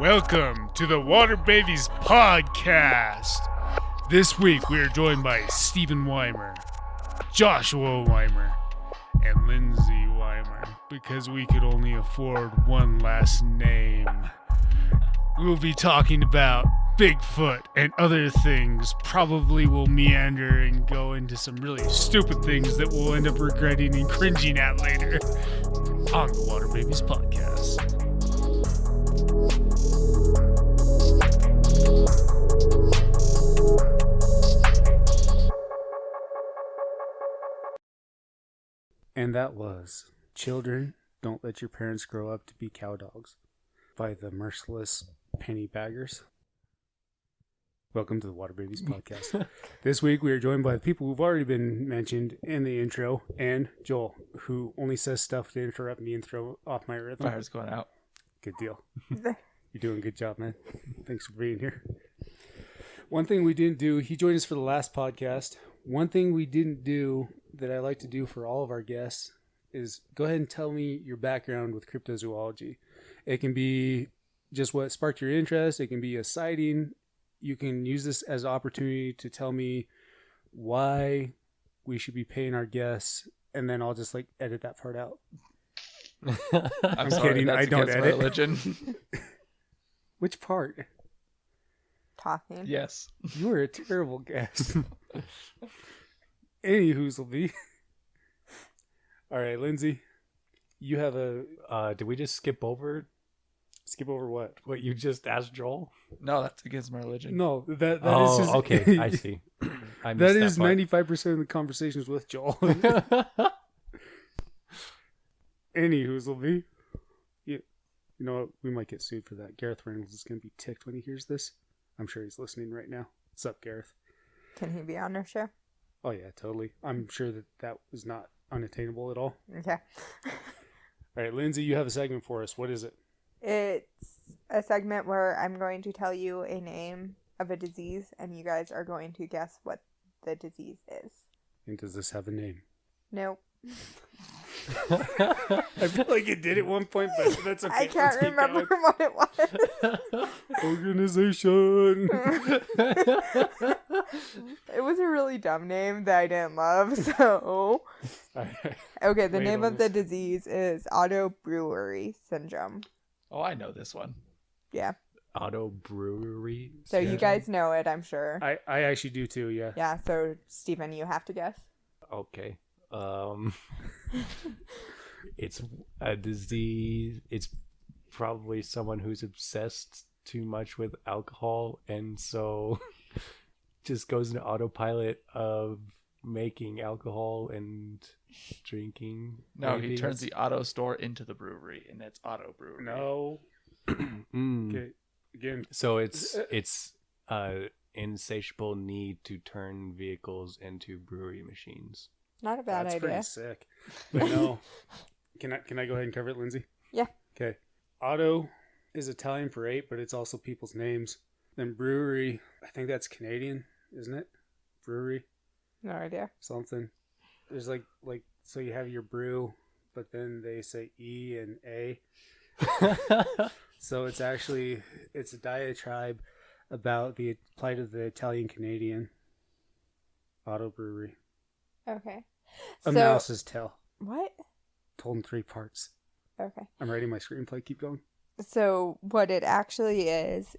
Welcome to the Water Babies Podcast. This week we are joined by Stephen Weimer, Joshua Weimer, and Lindsay Weimer because we could only afford one last name. We will be talking about Bigfoot and other things. Probably will meander and go into some really stupid things that we'll end up regretting and cringing at later on the Water Babies Podcast. And that was Children, Don't Let Your Parents Grow Up to Be Cow Dogs by the Merciless Penny Baggers. Welcome to the Water Babies Podcast. This week we are joined by the people who've already been mentioned in the intro, and Joel, who only says stuff to interrupt me and throw off my rhythm. Fire's going out. Good deal. You're doing a good job, man. Thanks for being here. One thing we didn't do, he joined us for the last podcast. One thing we didn't do that I like to do for all of our guests is go ahead and tell me your background with cryptozoology. It can be just what sparked your interest. It can be a sighting. You can use this as an opportunity to tell me why we should be paying our guests, and then I'll just edit that part out. I'm sorry, kidding. I don't edit. Religion. Which part? Talking. Yes. You are a terrible guest. Anywho's will be. All right, Lindsay, you have a. Did we just skip over what? what you just asked Joel? No, that's against my religion. No, that Oh, is just, okay. I see. I missed that is part. 95% of the conversations with Joel. Anywho's will be. You know what? We might get sued for that. Gareth Reynolds is going to be ticked when he hears this. I'm sure he's listening right now. What's up, Gareth? Can he be on our show? Oh, yeah, totally. I'm sure that was not unattainable at all. Okay. All right, Lindsay, you have a segment for us. What is it? It's a segment where I'm going to tell you a name of a disease, and you guys are going to guess what the disease is. And does this have a name? Nope. I feel like it did at one point, but that's okay. I can't remember what it was. Organization. It was a really dumb name that I didn't love, so... Okay, the name of the disease is auto brewery syndrome. Oh, I know this one. Yeah. Auto brewery. So you guys know it, I'm sure. I actually do too, yeah. Yeah, so Stephen, you have to guess. Okay. It's a disease. It's probably someone who's obsessed too much with alcohol, and so just goes into autopilot of making alcohol and drinking. No, maybe. he turns the auto store into the brewery, and it's auto brewery. No. Okay. Again. So it's insatiable need to turn vehicles into brewery machines. Not a bad That's idea. pretty sick. But no. Can I go ahead and cover it, Lindsay? Yeah. Okay. Auto is Italian for ape, but it's also people's names. Then brewery, I think that's Canadian, isn't it? Brewery. No idea. Something. There's like so you have your brew, but then they say E and A. So it's a diatribe about the plight of the Italian Canadian. Auto brewery. Okay. A mouse's tail. What? Told in 3 parts. Okay. I'm writing my screenplay. Keep going. So what it actually is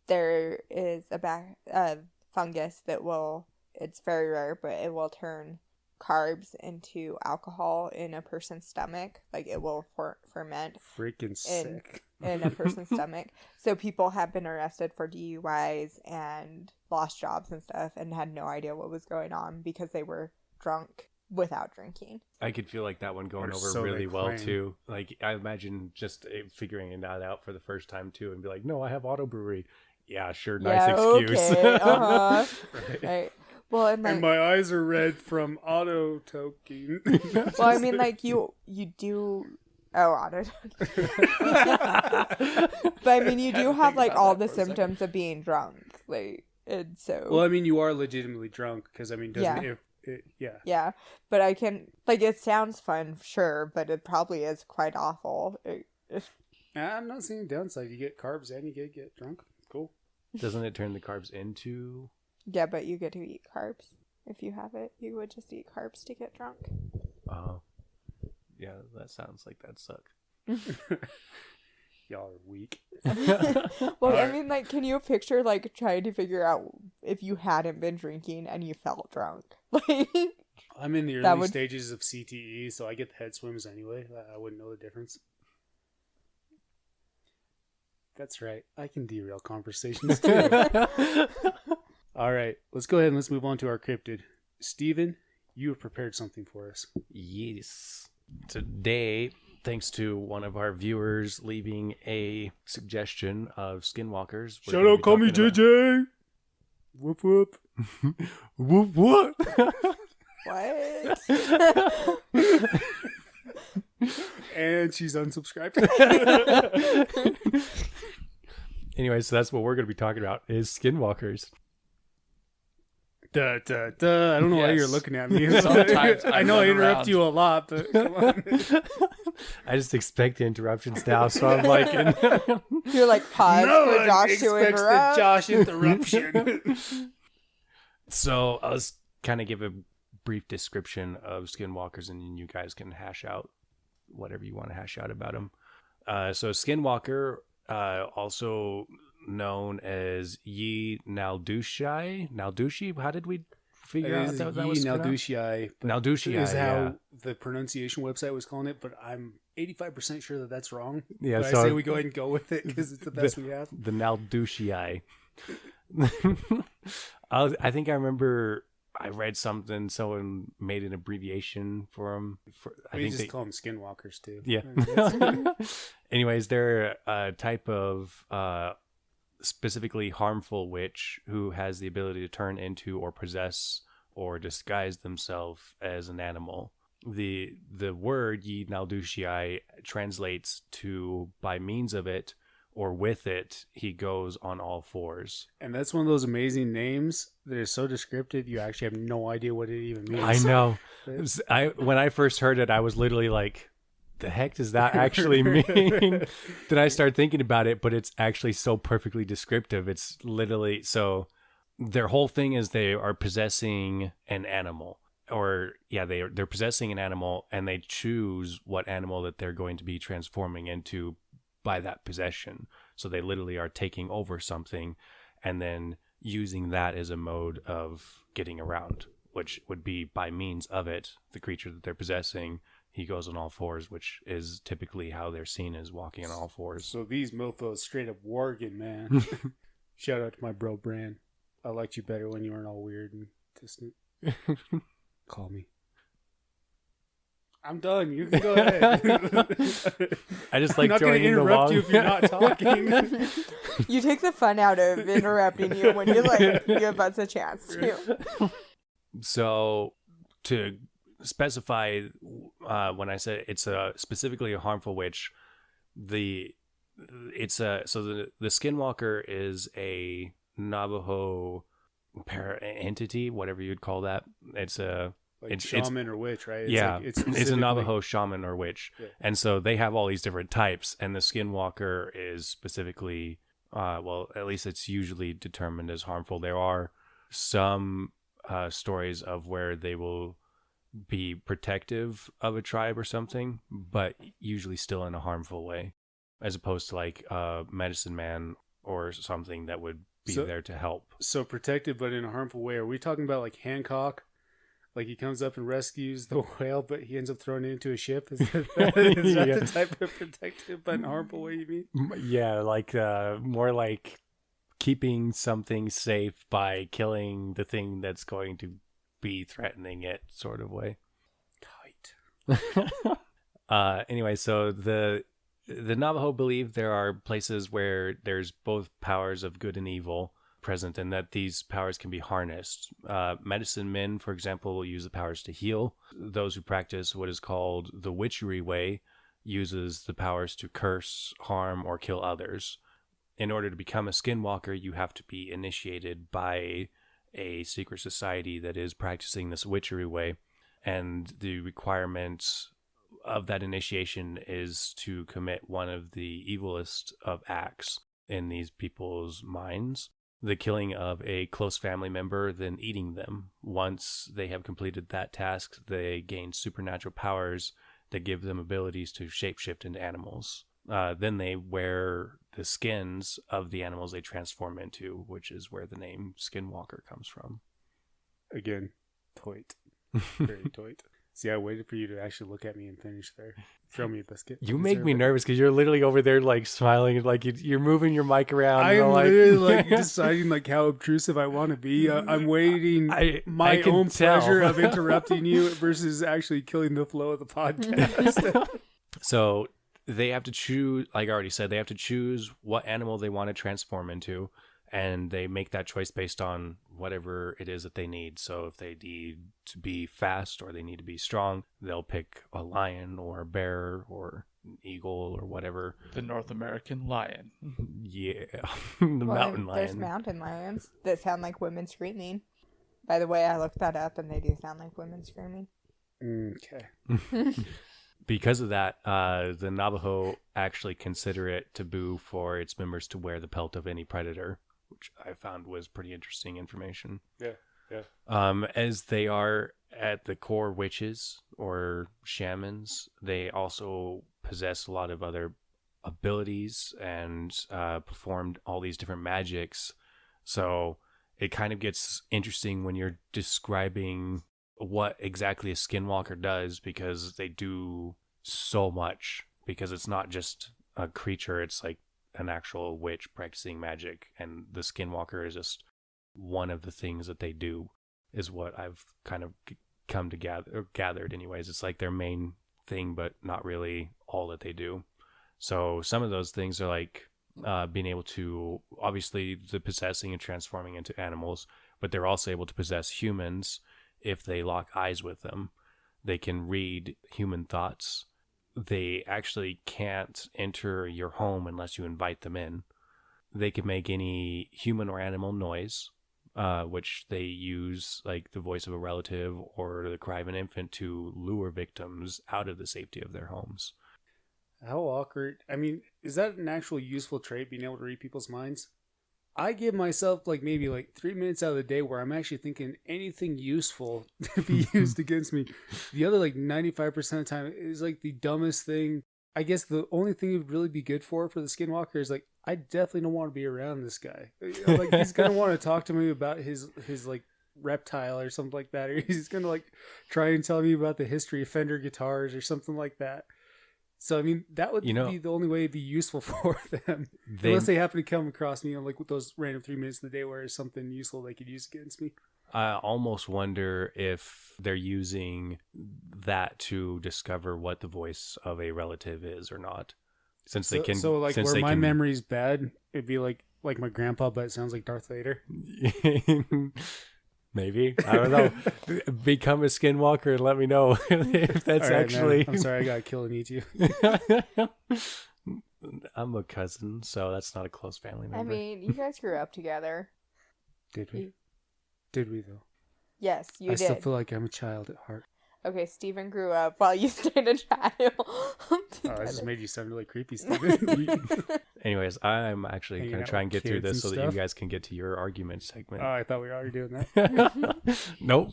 there is a fungus that it's very rare, but it will turn carbs into alcohol in a person's stomach. Like it will ferment. Freaking sick. In a person's stomach. So people have been arrested for DUIs and lost jobs and stuff and had no idea what was going on because they were drunk without drinking. I could feel like that one going over so really they well claim. too. Like I imagine just figuring that out for the first time too, and be like, "No, I have auto brewery." Yeah, sure, nice excuse. Okay, uh-huh. Right. Well, And my eyes are red from auto toking. Well, I mean, you do. Oh, auto. But I mean, you do have all the symptoms of being drunk, and so. Well, I mean, you are legitimately drunk because I mean, doesn't Yeah. it? Yeah. Yeah, but I can it sounds fun, sure, but it probably is quite awful. I'm not seeing downside. You get carbs and you get drunk. Cool. Doesn't it turn the carbs into? Yeah, but you get to eat carbs. If you have it, you would just eat carbs to get drunk. Oh, yeah, that sounds like that suck. Y'all are weak. Well, I mean, like, can you picture, like, trying to figure out if you hadn't been drinking and you felt drunk? Like, I'm in the early stages of CTE, so I get the head swims anyway. I wouldn't know the difference. That's right. I can derail conversations too. All right, let's go ahead and let's move on to our cryptid. Steven, you have prepared something for us. Yes. Today, thanks to one of our viewers leaving a suggestion of Skinwalkers. Shout out, call me JJ. Whoop whoop. Whoop whoop. what? And she's unsubscribed. Anyway, so that's what we're going to be talking about is Skinwalkers. I don't know why you're looking at me. Sometimes I know I interrupt around. you a lot, but come on. I just expect interruptions now, so I'm like... You're like, pause No for one Josh to expects the interrupt. Josh interruption. So I'll just kind of give a brief description of Skinwalkers, and then you guys can hash out whatever you want to hash out about them. So Skinwalker, also known as Yi Naldushi. How did we figure out that was pronounced? Naldushi is how the pronunciation website was calling it, but I'm 85% sure that that's wrong. Yeah, but so I say we go ahead and go with it because it's the best we have. The Naldushi. I think I remember I read something, someone made an abbreviation for them. I think they call them Skinwalkers too. Yeah. Anyways, they're a type of specifically harmful witch who has the ability to turn into or possess or disguise themselves as an animal. The word Yi Naldushi translates to by means of it or with it, he goes on all fours. And that's one of those amazing names that is so descriptive, you actually have no idea what it even means. I know. When I first heard it, I was literally like, the heck does that actually mean? Then I started thinking about it, but it's actually so perfectly descriptive. It's literally, so their whole thing is they are possessing an animal. Or, yeah, they're possessing an animal, and they choose what animal that they're going to be transforming into by that possession. So they literally are taking over something and then using that as a mode of getting around, which would be by means of it, the creature that they're possessing. He goes on all fours, which is typically how they're seen as walking on all fours. So these mofos straight up warging, man. Shout out to my bro Bran. I liked you better when you weren't all weird and distant. Call me. I'm done. You can go ahead. I just like I'm not going to interrupt you if you're not talking. You take the fun out of interrupting you when you like give us a chance to. So to specify, when I say it's specifically a harmful witch, the Skinwalker is a Navajo entity, whatever you'd call that. It's a shaman or witch, right? It's a Navajo shaman or witch. Yeah. And so they have all these different types, and the Skinwalker is specifically, well, at least it's usually determined as harmful. There are some stories of where they will be protective of a tribe or something, but usually still in a harmful way, as opposed to like medicine man or something that would be there to help. So protective, but in a harmful way. Are we talking about like Hancock? Like he comes up and rescues the whale, but he ends up throwing it into a ship? Is that the type of protective but in a harmful way you mean? Yeah, like more like keeping something safe by killing the thing that's going to be threatening it sort of way. Tight. Anyway, so the Navajo believe there are places where there's both powers of good and evil present, and that these powers can be harnessed. Medicine men, for example, will use the powers to heal. Those who practice what is called the witchery way uses the powers to curse, harm, or kill others. In order to become a Skinwalker, you have to be initiated by a secret society that is practicing this witchery way, and the requirements of that initiation is to commit one of the evilest of acts in these people's minds, the killing of a close family member, then eating them. Once they have completed that task, they gain supernatural powers that give them abilities to shapeshift into animals. Then they wear the skins of the animals they transform into, which is where the name Skinwalker comes from. Again, toit. Very toit. See, I waited for you to actually look at me and finish there. Throw me a biscuit. You make me nervous because you're literally over there like smiling, like you're moving your mic around. I'm literally like deciding like how obtrusive I want to be. I'm waiting my own pleasure of interrupting you versus actually killing the flow of the podcast. So they have to choose, like I already said, they have to choose what animal they want to transform into. And they make that choice based on whatever it is that they need. So if they need to be fast or they need to be strong, they'll pick a lion or a bear or an eagle or whatever. The North American lion. Yeah. Mountain lion. There's mountain lions that sound like women screaming. By the way, I looked that up and they do sound like women screaming. Okay. Because of that, the Navajo actually consider it taboo for its members to wear the pelt of any predator, which I found was pretty interesting information. Yeah. As they are at the core witches or shamans, they also possess a lot of other abilities and performed all these different magics. So it kind of gets interesting when you're describing what exactly a skinwalker does, because they do so much, because it's not just a creature, it's like an actual witch practicing magic, and the skinwalker is just one of the things that they do, is what I've kind of come to gathered anyways. It's like their main thing, but not really all that they do. So some of those things are like being able to, obviously the possessing and transforming into animals, but they're also able to possess humans. If they lock eyes with them, they can read human thoughts. They actually can't enter your home unless you invite them in. They can make any human or animal noise, which they use like the voice of a relative or the cry of an infant to lure victims out of the safety of their homes. How awkward. I mean, is that an actual useful trait, being able to read people's minds? I give myself like maybe like 3 minutes out of the day where I'm actually thinking anything useful to be used against me. The other like 95% of the time is like the dumbest thing. I guess the only thing it would really be good for the Skinwalker is like, I definitely don't want to be around this guy. Like he's going to want to talk to me about his like reptile or something like that. Or he's going to like try and tell me about the history of Fender guitars or something like that. So, I mean, that would be the only way it'd be useful for them. Unless they happen to come across me on like those random 3 minutes of the day where it's something useful they could use against me. I almost wonder if they're using that to discover what the voice of a relative is or not. Since they can. So like where my memory's bad, it'd be like my grandpa, but it sounds like Darth Vader. Maybe. I don't know. Become a skinwalker and let me know if that's right, actually. Man. I'm sorry, I gotta kill and eat you. I'm a cousin, so that's not a close family member. I mean, you guys grew up together. Did we? Did we though? Yes, you did. I still feel like I'm a child at heart. Okay, Steven grew up while you stayed a child. Oh, I just made you sound really creepy, Steven. Anyways, I'm actually going to try and get through this so that you guys can get to your argument segment. Oh, I thought we were already doing that. Nope.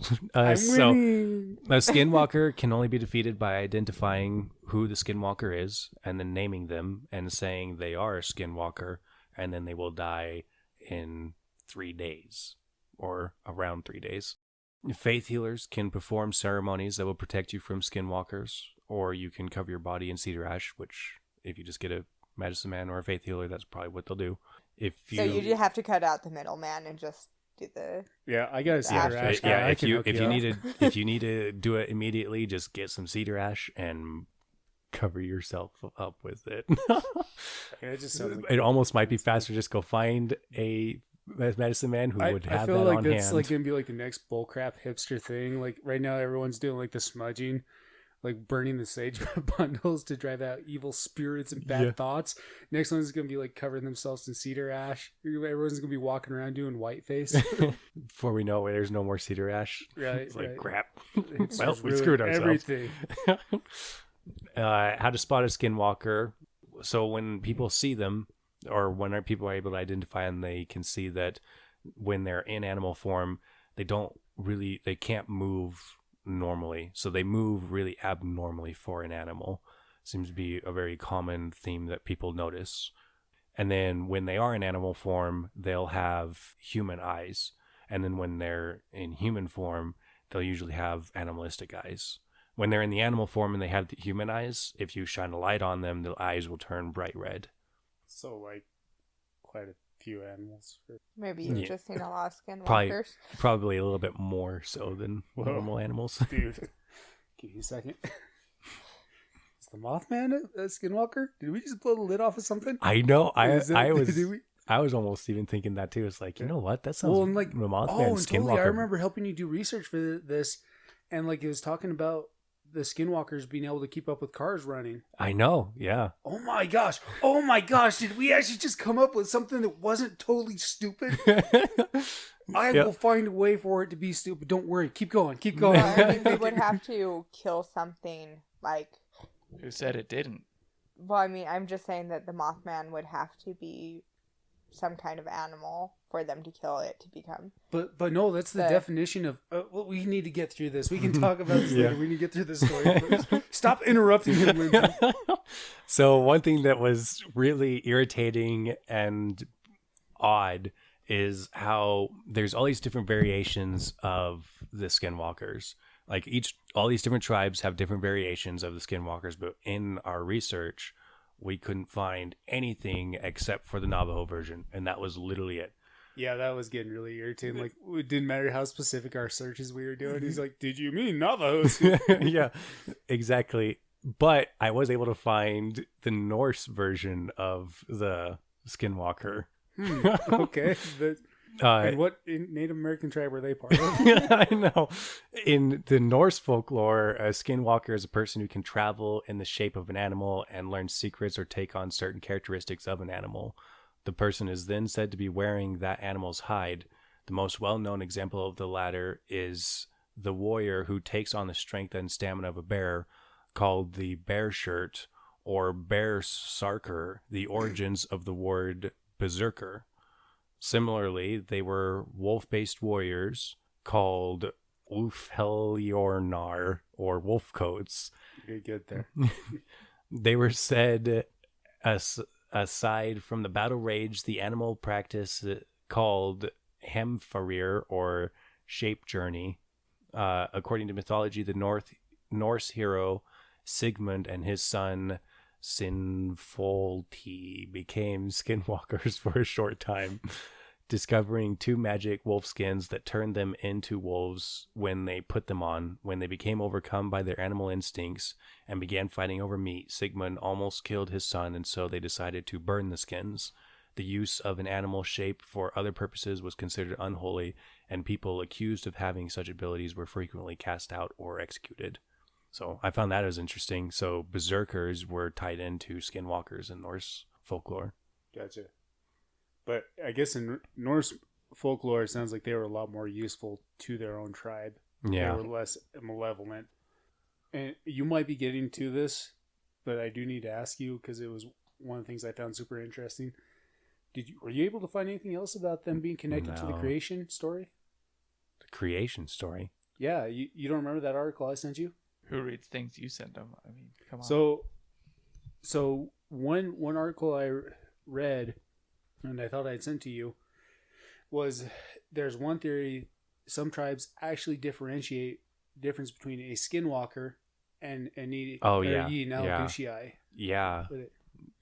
So, winning. a skinwalker can only be defeated by identifying who the skinwalker is and then naming them and saying they are a skinwalker, and then they will die in 3 days or around 3 days. Faith healers can perform ceremonies that will protect you from skinwalkers, or you can cover your body in cedar ash, which if you just get a medicine man or a faith healer, that's probably what they'll do. So you have to cut out the middleman and just do the... Yeah, I got a cedar ash. Yeah, if you need to do it immediately, just get some cedar ash and cover yourself up with it. It almost might be faster just go find a medicine man who would have that on hand. I feel like that's like gonna be like the next bullcrap hipster thing. Like right now, everyone's doing like the smudging, like burning the sage bundles to drive out evil spirits and bad thoughts. Next one's gonna be like covering themselves in cedar ash. Everyone's gonna be walking around doing whiteface. Before we know it, there's no more cedar ash. Right, it's like right. crap. It's well, we screwed ourselves. Everything. How to spot a skinwalker. So when people see them, or when people are able to identify them, they can see that when they're in animal form, they can't move normally. So they move really abnormally for an animal. Seems to be a very common theme that people notice. And then when they are in animal form, they'll have human eyes. And then when they're in human form, they'll usually have animalistic eyes. When they're in the animal form and they have the human eyes, if you shine a light on them, the eyes will turn bright red. So, like, quite a few animals. Maybe you've just seen a lot of Probably, skinwalkers. probably a little bit more so than normal animals. Dude, give me a second. Is the Mothman a skinwalker? Did we just blow the lid off of something? I know. I Did we? I was almost even thinking that too. It's like, you know what? That sounds and like, the Mothman and Skinwalker. totally. I remember helping you do research for this, and like it was talking about the skinwalkers being able to keep up with cars running. I know. Yeah. Oh my gosh! Did we actually just come up with something that wasn't totally stupid? I will find a way for it to be stupid. Don't worry. Keep going. Keep going. Well, I mean, they would have to kill something like. Who said it didn't? Well, I mean, I'm just saying that the Mothman would have to be some kind of animal for them to kill it to become. But no, that's the definition of. Well, we need to get through this. We can talk about this later. We need to get through this story first. Stop interrupting him, Lindsay. So one thing that was really irritating and odd is how there's all these different variations of the skinwalkers. Like all these different tribes have different variations of the skinwalkers, but in our research, we couldn't find anything except for the Navajo version, and that was literally it. Yeah, that was getting really irritating. Like, it didn't matter how specific our searches we were doing. He's like, "Did you mean Navajos?" Yeah, exactly. But I was able to find the Norse version of the Skinwalker. Okay. And what Native American tribe were they part of? I know. In the Norse folklore, a skinwalker is a person who can travel in the shape of an animal and learn secrets or take on certain characteristics of an animal. The person is then said to be wearing that animal's hide. The most well-known example of the latter is the warrior who takes on the strength and stamina of a bear, called the bear shirt or bear sarker, the origins of the word berserker. Similarly, they were wolf-based warriors called Ulfheljornar or wolfcoats. You're good there. They were said, aside from the battle rage, the animal practice called hemfarir or shape journey. According to mythology, the Norse hero Sigmund and his son Sinfolti became skinwalkers for a short time, discovering two magic wolf skins that turned them into wolves when they put them on. When they became overcome by their animal instincts and began fighting over meat, Sigmund almost killed his son, and so they decided to burn the skins. The use of an animal shape for other purposes was considered unholy, and people accused of having such abilities were frequently cast out or executed. So I found that as interesting. So berserkers were tied into skinwalkers in Norse folklore. Gotcha. But I guess in Norse folklore, it sounds like they were a lot more useful to their own tribe. Yeah. They were less malevolent. And you might be getting to this, but I do need to ask you because it was one of the things I found super interesting. Were you able to find anything else about them being connected to the creation story? The creation story? Yeah. You don't remember that article I sent you? Who reads things you send them? I mean, come on. So one article I read, and I thought I'd sent to you, was there's one theory some tribes actually differentiate difference between a skinwalker and a Naldushii. Yeah.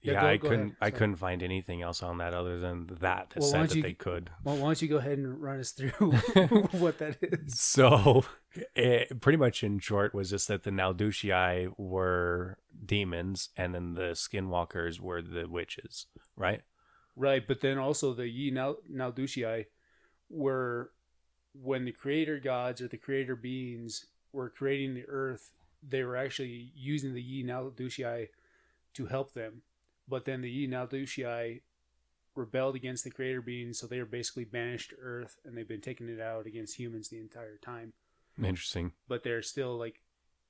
Yeah, I couldn't find anything else on that other than that said that they could. Well, why don't you go ahead and run us through what that is? So, pretty much in short was just that the Naldushii were demons, and then the skinwalkers were the witches, right? Right, but then also the Naldushii were, when the creator gods or the creator beings were creating the earth, they were actually using the Naldushii to help them. But then the Naldushii rebelled against the creator beings, so they were basically banished to earth, and they've been taking it out against humans the entire time. Interesting. But they're still like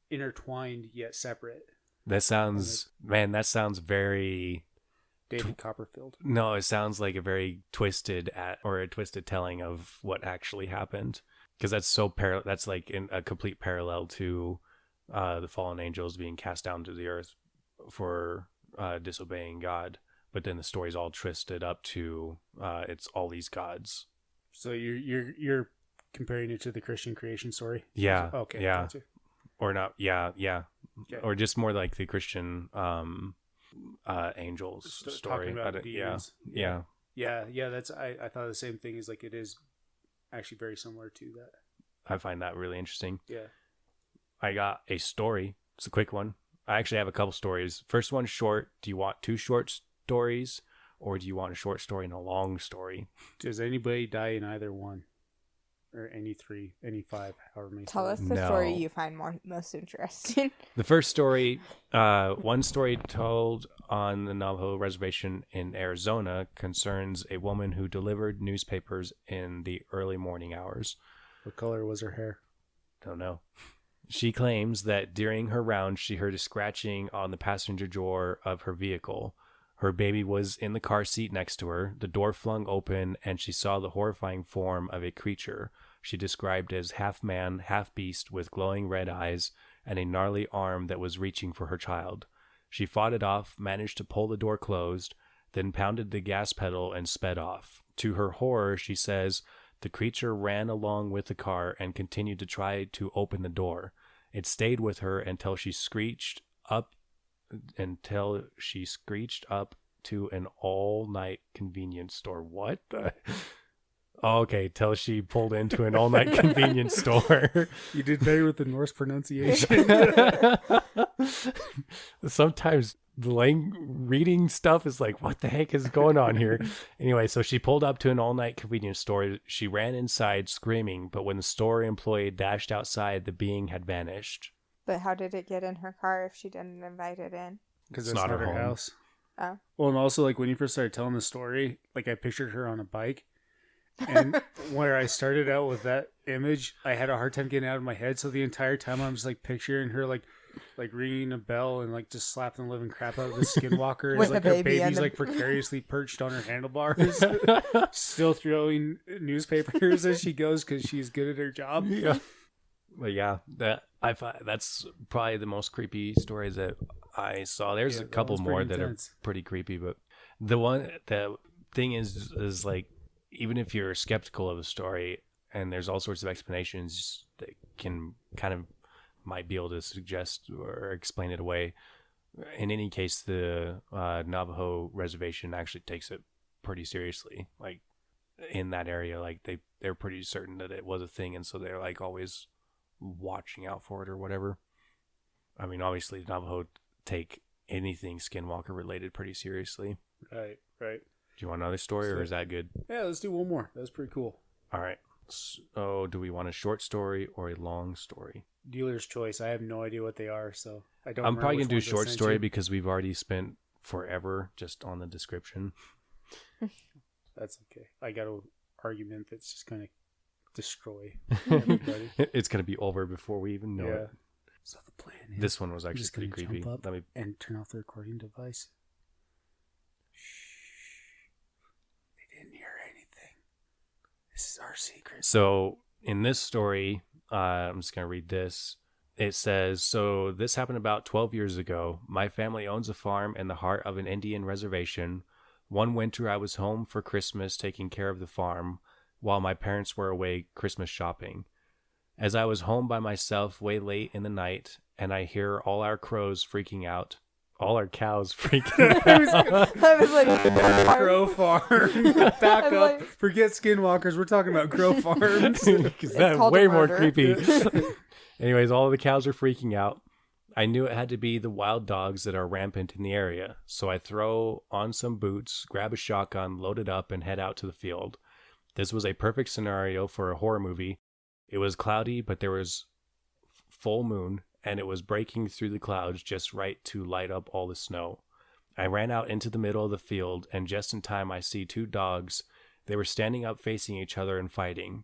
intertwined yet separate. That sounds very... David Copperfield. No, it sounds like a very twisted telling of what actually happened. Because that's that's like in a complete parallel to the fallen angels being cast down to the earth for disobeying God. But then the story's all twisted up to it's all these gods. So you're comparing it to the Christian creation story? Yeah. Okay. Yeah. Gotcha. Or not? Yeah. Yeah. Okay. Or just more like the Christian angels story. Talking about demons. Yeah. Yeah. That's I thought the same thing. Is like it is actually very similar to that. I find that really interesting. Yeah. I got a story. It's a quick one. I actually have a couple stories. First one short. Do you want two short stories, or do you want a short story and a long story? Does anybody die in either one? Or any three, any five, however many. Tell us the story you find most interesting. The first story, one story told on the Navajo reservation in Arizona concerns a woman who delivered newspapers in the early morning hours. What color was her hair? Don't know. She claims that during her round, she heard a scratching on the passenger door of her vehicle. Her baby was in the car seat next to her. The door flung open, and she saw the horrifying form of a creature she described as half man, half beast, with glowing red eyes and a gnarly arm that was reaching for her child. She fought it off, managed to pull the door closed, then pounded the gas pedal and sped off. To her horror, she says, the creature ran along with the car and continued to try to open the door. It stayed with her until she screeched up to an all-night convenience store. What the? Okay, till she pulled into an all-night convenience store. You did better with the Norse pronunciation. Sometimes the reading stuff is like, what the heck is going on here? Anyway, so she pulled up to an all-night convenience store. She ran inside screaming, but when the store employee dashed outside, the being had vanished. But how did it get in her car if she didn't invite it in? Because it's not her home. house. Oh. Well, and also, like, when you first started telling the story, like, I pictured her on a bike. And where I started out with that image, I had a hard time getting out of my head. So the entire time I'm just, like, picturing her, like ringing a bell and, like, just slapping the living crap out of the Skinwalker. With As, like, the her baby baby's, and like, precariously perched on her handlebars. Still throwing newspapers as she goes because she's good at her job. Yeah. But yeah, I find that's probably the most creepy stories that I saw. There's a couple more that are pretty creepy, but the thing is like, even if you're skeptical of the story and there's all sorts of explanations that can kind of might be able to suggest or explain it away. In any case, the Navajo reservation actually takes it pretty seriously. Like in that area, like they're pretty certain that it was a thing, and so they're like always watching out for it or whatever. I mean, obviously the Navajo take anything Skinwalker related pretty seriously. Right. Do you want another story, or is that good? Yeah, let's do one more. That's pretty cool. All right. So, do we want a short story or a long story? Dealer's choice. I have no idea what they are, so I don't. I'm probably gonna do short story because we've already spent forever just on the description. That's okay. I got an argument that's just gonna destroy everybody. It's gonna be over before we even know it. So the plan is this one was actually just pretty gonna creepy. jump up and turn off the recording device. They didn't hear anything. This is our secret. So in this story, I'm just gonna read this. It says, so this happened about 12 years ago. My family owns a farm in the heart of an Indian reservation. One winter I was home for Christmas taking care of the farm while my parents were away Christmas shopping. As I was home by myself way late in the night, and I hear all our crows freaking out. All our cows freaking out. I was like, Crow farm. Back up. like, Forget Skinwalkers. We're talking about crow farms. Because that's called way a more murder. creepy. Anyways, all of the cows are freaking out. I knew it had to be the wild dogs that are rampant in the area. So I throw on some boots, grab a shotgun, load it up, and head out to the field. This was a perfect scenario for a horror movie. It was cloudy, but there was full moon, and it was breaking through the clouds just right to light up all the snow. I ran out into the middle of the field, and just in time I see two dogs. They were standing up facing each other and fighting.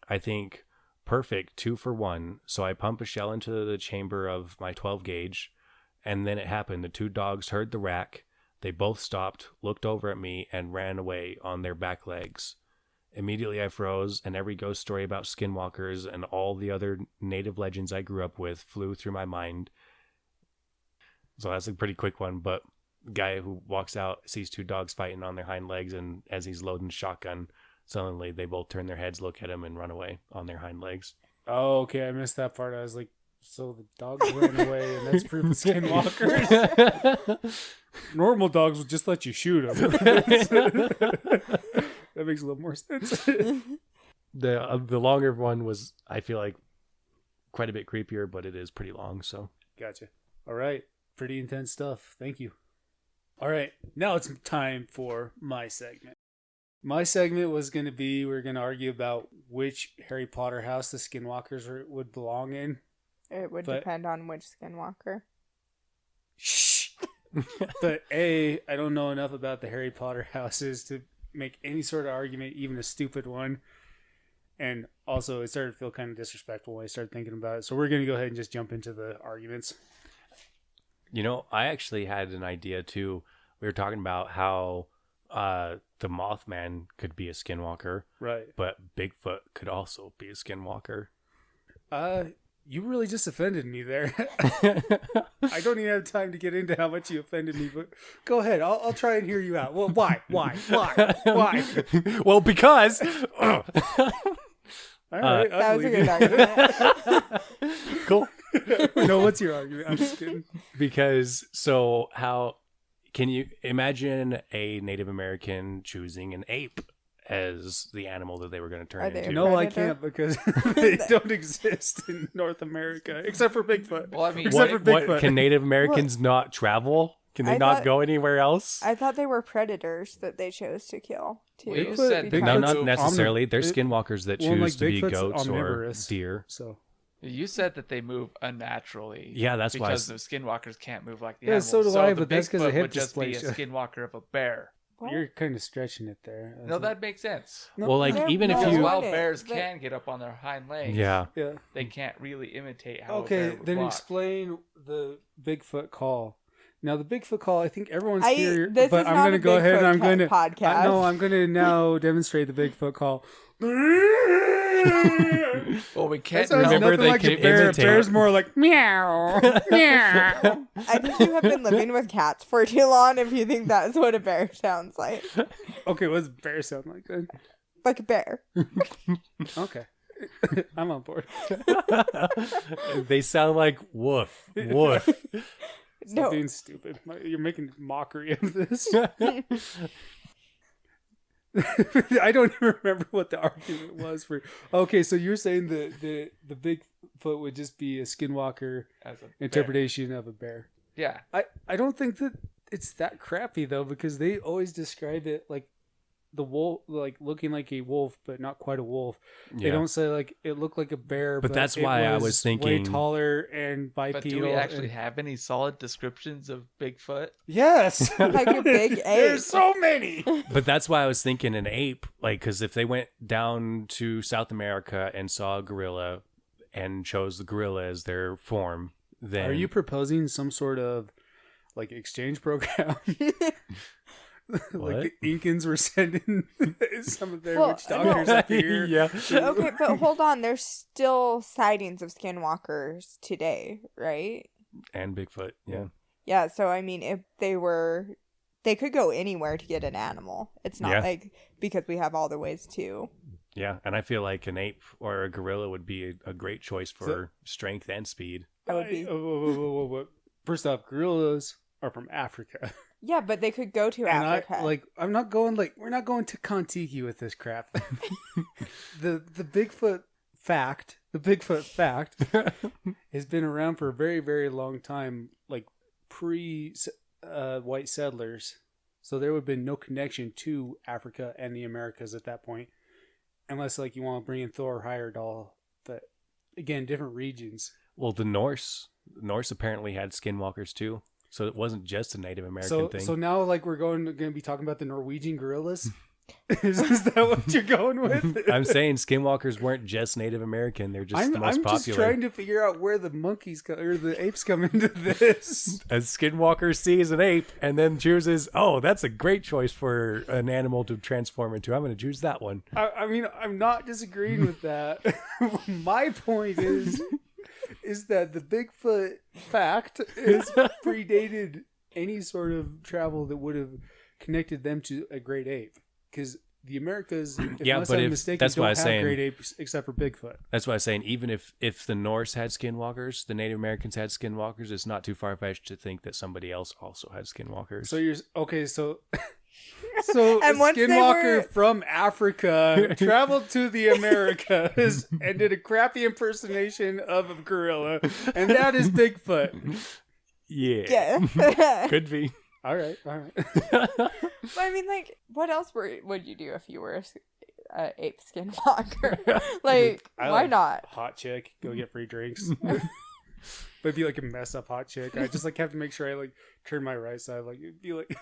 I think, perfect, 2 for 1, so I pump a shell into the chamber of my 12 gauge. And then it happened. The two dogs heard the rack. They both stopped, looked over at me, and ran away on their back legs. Immediately I froze, and every ghost story about skinwalkers and all the other native legends I grew up with flew through my mind. So that's a pretty quick one, but the guy who walks out sees two dogs fighting on their hind legs, and as he's loading the shotgun, suddenly they both turn their heads, look at him, and run away on their hind legs. Oh, okay. I missed that part. I was like, so the dogs ran away, and that's proof of skinwalkers. Normal dogs would just let you shoot them. That makes a little more sense. The longer one was, I feel like, quite a bit creepier, but it is pretty long. So Gotcha. All right. Pretty intense stuff. Thank you. All right. Now it's time for my segment. My segment was going to be, we're going to argue about which Harry Potter house the Skinwalkers would belong in. It would depend on which Skinwalker. Shh. But I don't know enough about the Harry Potter houses to make any sort of argument, even a stupid one. And also, it started to feel kind of disrespectful when I started thinking about it. So we're going to go ahead and just jump into the arguments. You know, I actually had an idea too. We were talking about how the Mothman could be a skinwalker. Right. But Bigfoot could also be a skinwalker. You really just offended me there. I don't even have time to get into how much you offended me, but go ahead. I'll try and hear you out. Well, why? Well, because... All right, That was a good argument. Cool. No, what's your argument? I'm just kidding. Because, so how can you imagine a Native American choosing an ape as the animal that they were going to turn Are they into? No, I Predator? can't because they don't exist in North America except for Bigfoot. Well, I mean, Except for Bigfoot. What, can Native Americans not travel? Can they I not thought- go anywhere else? I thought they were predators that they chose to kill, too. Well, you Bigfoot- said Bigfoot's No, Bigfoot's not move- necessarily. There's It- skinwalkers that well, choose like to be Bigfoot's goats or omnivorous. deer. So You said that they move unnaturally. Yeah, that's why. because the skinwalkers can't move like the Yeah, animals. so do I, the but that's 'cause of Bigfoot hip would just be a dysplasia. skinwalker of a bear. What? you're kind of stretching it there. No, that makes sense. No, Well, like, They're even if not- Because you... wild wouldn't. bears They- can get up on their hind legs. Yeah. yeah. They can't really imitate how a Okay, bear would then walk. explain the Bigfoot call. Now, the Bigfoot call, I think everyone's This but is I'm not going to a go ahead and I'm Bigfoot going to podcast. No, I'm going to now demonstrate the Bigfoot call. Well, we can't That sounds Remember, nothing they like can a bear. imitate. Bear's more like meow, meow. I think you have been living with cats for too long if you think that's what a bear sounds like. Okay, what does bear sound like then? Like a bear. Okay, I'm on board. They sound like woof, woof. Stop No. being stupid. You're making mockery of this. I don't even remember what the argument was for. Okay, so you're saying the Bigfoot would just be a skinwalker as a bear. interpretation of a bear. Yeah. I don't think that it's that crappy though, because they always describe it like the wolf, like looking like a wolf, but not quite a wolf. They Yeah. don't say like it looked like a bear, But that's it why I was way thinking- taller and bipedal. But do we actually and- have any solid descriptions of Bigfoot? Yes, Like a big ape. There's so many. But that's why I was thinking an ape, like, because if they went down to South America and saw a gorilla and chose the gorilla as their form, then Are you proposing some sort of like exchange program? What? Like the Incans were sending some of their Well, witch doctors no. up here. yeah. Okay, but hold on. There's still sightings of skinwalkers today, right? And Bigfoot, yeah. Yeah, so I mean, if they could go anywhere to get an animal. It's not Yeah. like because we have all the ways to. Yeah, and I feel like an ape or a gorilla would be a great choice for strength and speed. That would be. Whoa. First off, gorillas are from Africa. Yeah, but they could go to And Africa. we're not going to Kontiki with this crap. the Bigfoot fact has been around for a very, very long time, like pre white settlers. So there would have been no connection to Africa and the Americas at that point, unless like you want to bring in Thor Heyerdahl. But again, different regions. Well, the Norse apparently had skinwalkers too. So it wasn't just a Native American thing. So now, like, we're going to be talking about the Norwegian gorillas. Is that what you're going with? I'm saying skinwalkers weren't just Native American. They're just the most I'm just popular. trying to figure out where the monkeys or the apes come into this. A skinwalker sees an ape and then chooses, oh, that's a great choice for an animal to transform into. I'm going to choose that one. I mean, I'm not disagreeing with that. My point is that the Bigfoot fact is predated any sort of travel that would have connected them to a great ape. Because the Americas, unless I'm mistaken, that's what don't I was have saying. great apes except for Bigfoot. That's why I was saying, even if the Norse had skinwalkers, the Native Americans had skinwalkers, it's not too far-fetched to think that somebody else also had skinwalkers. So you're okay. So a And once they skinwalker were- from Africa traveled to the Americas and did a crappy impersonation of a gorilla, and that is Bigfoot. yeah. Yeah. Could be. All right. But I mean, like, what else would you do if you were a ape skinwalker? Like, I why like not? Hot chick, go get free drinks. But it'd be like a mess up hot chick. I just like have to make sure I like turn my right side. Like it'd be like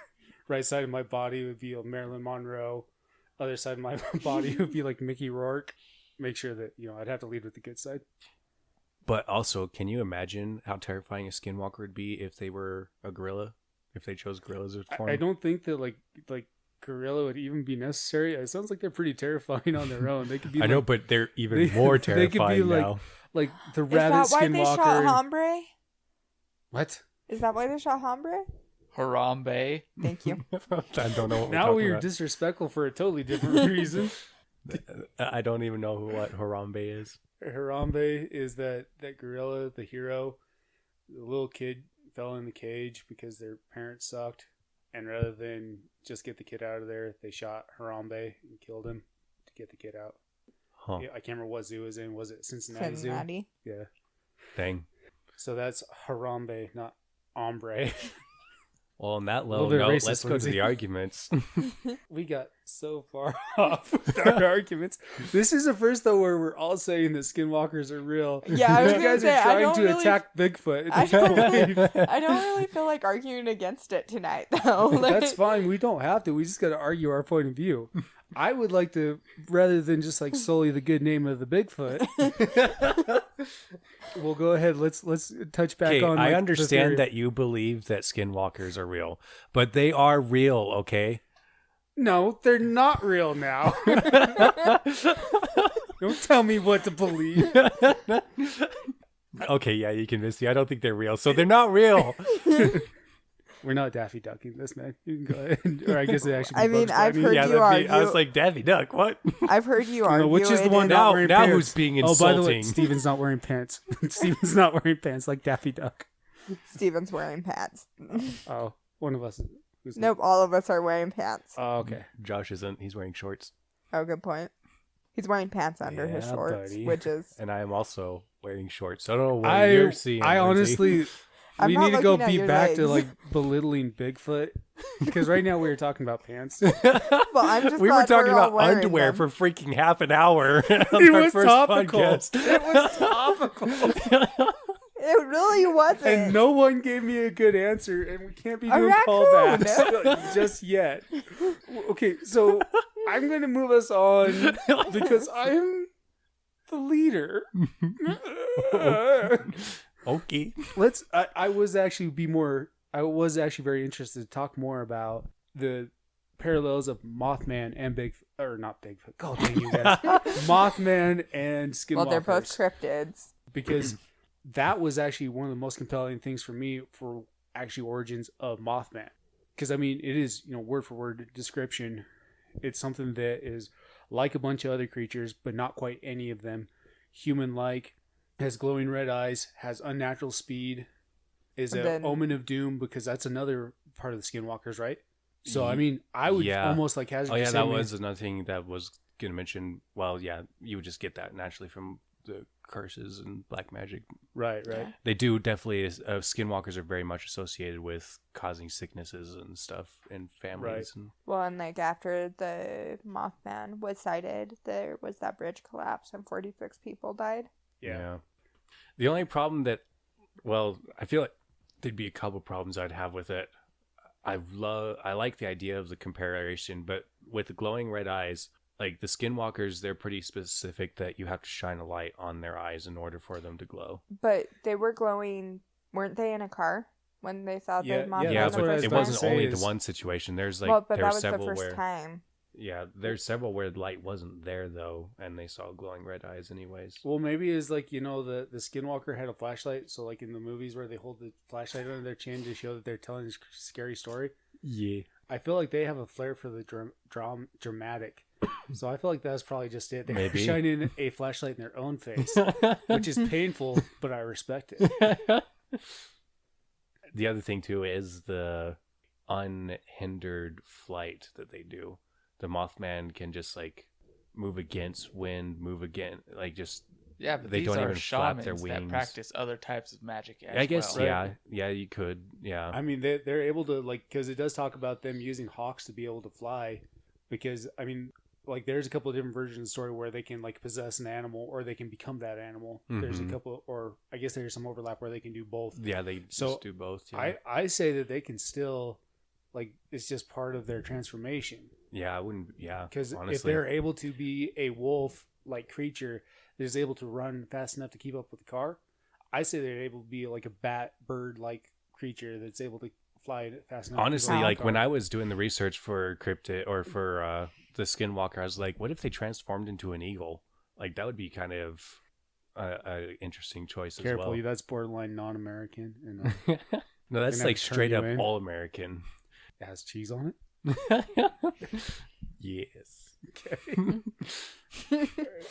right side of my body would be Marilyn Monroe. Other side of my body would be like Mickey Rourke. Make sure that I'd have to lead with the good side. But also, can you imagine how terrifying a skinwalker would be if they were a gorilla? If they chose gorillas as form? I don't think that like gorilla would even be necessary. It sounds like they're pretty terrifying on their own. They could be. I know, but they're even more terrifying now. Like the Is rabbit that why they shot skinwalker. Hombre? What? Is that why they shot Hombre? Harambe. Thank you. I don't know what Now we're we're talking disrespectful for a totally different reason. about. I don't even know what Harambe is. Harambe is that gorilla, the hero. The little kid fell in the cage because their parents sucked, and rather than just get the kid out of there, they shot Harambe and killed him to get the kid out. Huh. Yeah, I can't remember what zoo it was in. Was it Cincinnati Zoo? Cincinnati. Yeah. Dang. So that's Harambe, not ombre. Well, on that little low bit note, racist, let's go to Lindsay. the arguments. We got so far off with our arguments. This is the first though where we're all saying that skinwalkers are real. Yeah, I was you gonna guys say, are I trying don't to really- attack Bigfoot. I don't really feel like arguing against it tonight, though. Like, That's fine. We don't have to. We just got to argue our point of view. I would like to, rather than just like solely the good name of the Bigfoot. We'll go ahead. Let's touch back Okay, on. I like, understand the that you believe that skinwalkers are real, but they are real, okay? No, they're not real now. Don't tell me what to believe. Okay, yeah, you convinced me. I don't think they're real, so they're not real. We're not Daffy Ducking this, man. You can go ahead. Or I guess it actually. I mean, I've heard Yeah, you that'd be, I argue. was like, Daffy Duck, what? I've heard you argue. which is the it one in- not Now- wearing now pants. who's being Oh, by the way, insulting? Steven's not wearing pants. Steven's not wearing pants like Daffy Duck. Steven's wearing pants. Oh, one of us. Who's Nope, all of us are wearing pants. Oh, okay. Josh isn't. He's wearing shorts. Oh, good point. He's wearing pants under his Yeah, shorts, buddy. which is And I am also wearing shorts. So I don't know what you're seeing. I Lindsay. honestly, I'm we not need to go looking at be your back to legs. like belittling Bigfoot because right now we were talking about pants. Well, I'm just we were glad talking we're all about wearing underwear them. for freaking half an hour. On It our was first topical. podcast. It was topical, It really wasn't. and no one gave me a good answer, and we can't be A doing raccoon. callbacks just yet. Okay, so I'm gonna move us on because I'm the leader. Okay. I was actually very interested to talk more about the parallels of Mothman and not Bigfoot. God dang you guys. Mothman and Skinwalkers. Well, they're both cryptids. Because that was actually one of the most compelling things for me for actually origins of Mothman. Because I mean, it is, word for word description. It's something that is like a bunch of other creatures, but not quite any of them. Human-like, has glowing red eyes, has unnatural speed, is And an then- omen of doom, because that's another part of the Skinwalkers, right? So I mean, I would almost like hazard Oh to yeah, say, that man, was another thing that was gonna mention. Well, yeah, you would just get that naturally from the curses and black magic. right. Yeah. They do definitely. Skinwalkers are very much associated with causing sicknesses and stuff in families. Right. And Well, and like after the Mothman was sighted, there was that bridge collapse and 46 people died. Yeah. The only problem that, well, I feel like there'd be a couple problems I'd have with it. I like the idea of the comparison, but with the glowing red eyes, like the Skinwalkers, they're pretty specific that you have to shine a light on their eyes in order for them to glow. But they were glowing, weren't they in a car when they saw Yeah, the Mothman yeah, Yeah, that's the what I but was first it about to time? wasn't say only is- the one situation. There's like Well, but that there's was the several first where time. yeah, there's several where the light wasn't there though, and they saw glowing red eyes anyways. Well, maybe it's like, the Skinwalker had a flashlight. So like in the movies where they hold the flashlight under their chin to show that they're telling a scary story. Yeah. I feel like they have a flair for the dramatic. So I feel like that's probably just it. They're Maybe. shining a flashlight in their own face, which is painful, but I respect it. The other thing too is the unhindered flight that they do. The Mothman can just like move against wind, move again, like just Yeah, but They these don't are even flap their shamans that wings. practice other types of magic as I guess well. yeah, you could, yeah. I mean, they're able to, like, because it does talk about them using hawks to be able to fly. Because, I mean, like, there's a couple of different versions of the story where they can, like, possess an animal or they can become that animal. There's a Mhm. couple, or I guess there's some overlap where they can do both. Yeah, they So, just do both. Yeah. I say that they can still, like, it's just part of their transformation. Yeah, I wouldn't. Yeah, Because if honestly, they're able to be a wolf-like creature that is able to run fast enough to keep up with the car, I say they're able to be like a bat bird-like creature that's able to fly fast enough. honestly, to keep up like with when the car. I was doing the research for Cryptid or for the Skinwalker, I was like, what if they transformed into an eagle? Like that would be kind of a interesting choice Careful, as that's borderline non-American, and well. No, that's Gonna have like to turn straight you up in. all American. it has cheese on it. Yes. Okay.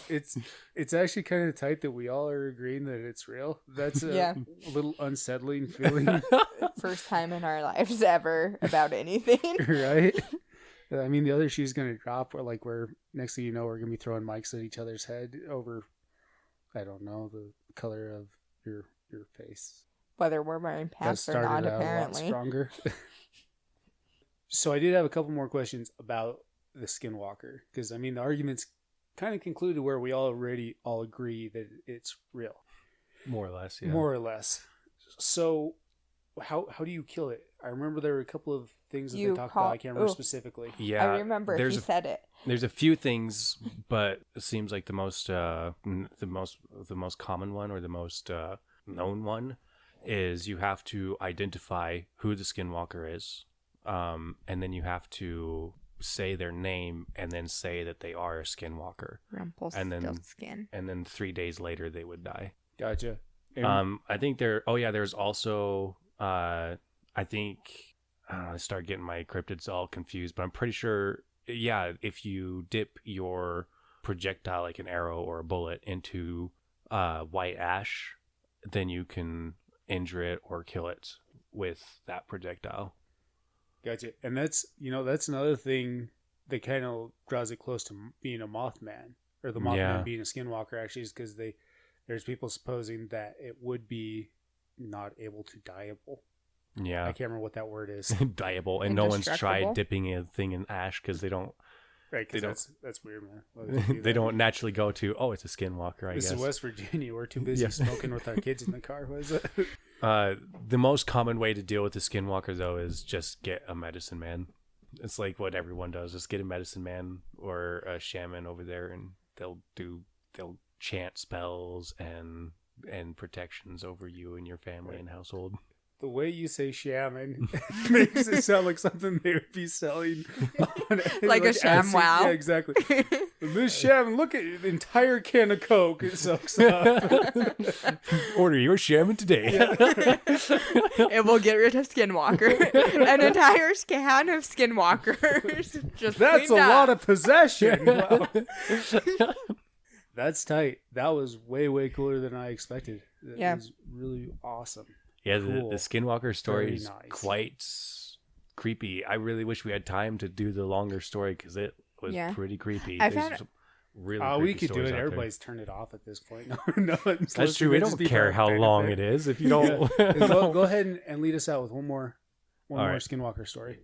it's actually kind of tight that we all are agreeing that it's real. That's a Yeah. little unsettling feeling, First time in our lives ever about anything. right? I mean, the other shoe's gonna drop. Or like, we're next thing you know, we're gonna be throwing mics at each other's head over, I don't know, the color of your face. Whether we're wearing That pants or started not, out a lot apparently. stronger. So I did have a couple more questions about the Skinwalker, because I mean the arguments kind of concluded where we already all agree that it's real, More or less, yeah. more or less. So how do you kill it? I remember there were a couple of things that You they talked call- about. I can't remember Ooh. specifically. Yeah, I remember there's he said it. There's a few things, but it seems like the most common one or the most known one is you have to identify who the Skinwalker is, and then you have to say their name and then say that they are a Skinwalker, And then- Rumpelstiltskin. and then 3 days later they would die. Gotcha. And I think there. Oh yeah, there's also. I think. I don't know. I start getting my cryptids all confused, but I'm pretty sure. Yeah, if you dip your projectile, like an arrow or a bullet, into white ash, then you can injure it or kill it with that projectile. Gotcha. And that's another thing that kind of draws it close to being a Mothman, or the Mothman Yeah. being a Skinwalker, actually, is because there's people supposing that it would be not able to dieable. I Yeah, can't remember what that word is. dieable, and no one's tried Indestructible? dipping a thing in ash because they don't. Right, They because that's weird, man. Why would you do They that? don't naturally go to. Oh, it's a Skinwalker. I This guess. is West Virginia. We're too busy Yeah. smoking with our kids in the car. What is it? The most common way to deal with the Skinwalker, though, is just get a medicine man. It's like what everyone does: just get a medicine man or a shaman over there, and they'll chant spells and protections over you and your family and household. The way you say shaman makes it sound like something they would be selling. On, Like a sham acid. wow? Yeah, exactly. This shaman, look at the entire can of Coke it soaks up. Order your shaman today. It will get rid of Skinwalker. An entire can of Skinwalkers. Just That's a cleaned up. lot of possession. Wow. That's tight. That was way, way cooler than I expected. That Yeah. was really awesome. Yeah, Cool. the Skinwalker story Very is nice. quite creepy. I really wish we had time to do the longer story because it was Yeah. pretty creepy. I There's found- some really We creepy could do stories it. out there. Everybody's turned it off at this point. No, That's true. We don't care how long it is if you don't. Go ahead and lead us out with one more All more right. Skinwalker story.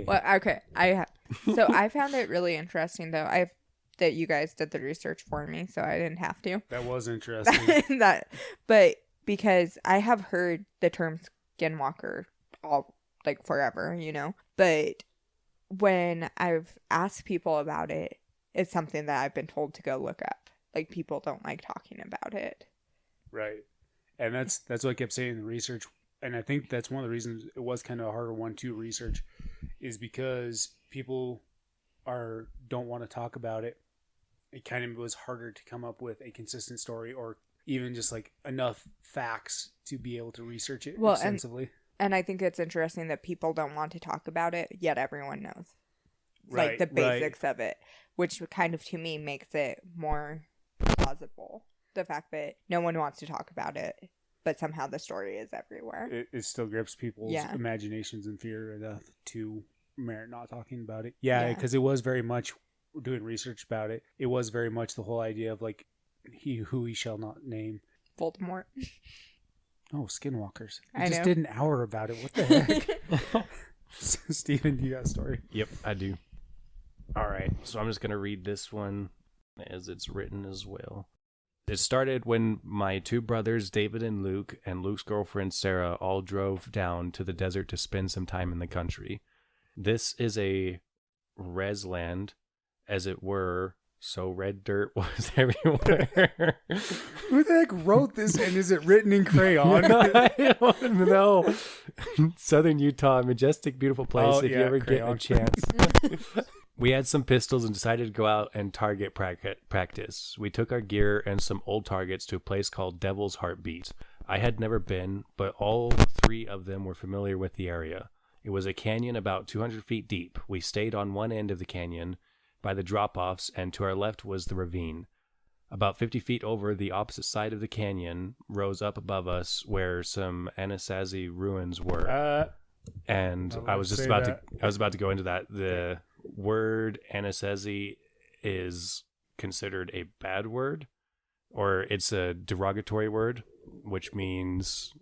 Well, okay. So I found it really interesting, though. That you guys did the research for me, so I didn't have to. That was interesting. But because I have heard the term Skinwalker all like forever, But when I've asked people about it, it's something that I've been told to go look up. Like, people don't like talking about it. Right. And that's what I kept saying in the research. And I think that's one of the reasons it was kind of a harder one to research, is because people don't want to talk about it. It kind of was harder to come up with a consistent story, or even just like enough facts to be able to research it extensively. And I think it's interesting that people don't want to talk about it, yet everyone knows. Right, like the basics of it, which kind of to me makes it more plausible. The fact that no one wants to talk about it, but somehow the story is everywhere. It still grips people's imaginations and fear enough to merit not talking about it. Yeah, because it was very much, doing research about it, it was very much the whole idea of like, he who he shall not name. Voldemort. Oh, Skinwalkers. I just know. did an hour about it. What the heck? Steven, do you got a story? Yep, I do. All right, so I'm just going to read this one as it's written as well. It started when my two brothers, David and Luke's girlfriend, Sarah, all drove down to the desert to spend some time in the country. This is a res land, as it were, so red dirt was everywhere. Who the heck wrote this, and is it written in crayon? I don't know. Southern Utah, a majestic, beautiful place if you ever crayon. get a chance. We had some pistols and decided to go out and target practice. We took our gear and some old targets to a place called Devil's Heartbeat. I had never been, but all three of them were familiar with the area. It was a canyon about 200 feet deep. We stayed on one end of the canyon by the drop-offs, and to our left was the ravine. About 50 feet over, the opposite side of the canyon rose up above us where some Anasazi ruins were. And I was about to go into that. The word Anasazi is considered a bad word, or it's a derogatory word, which means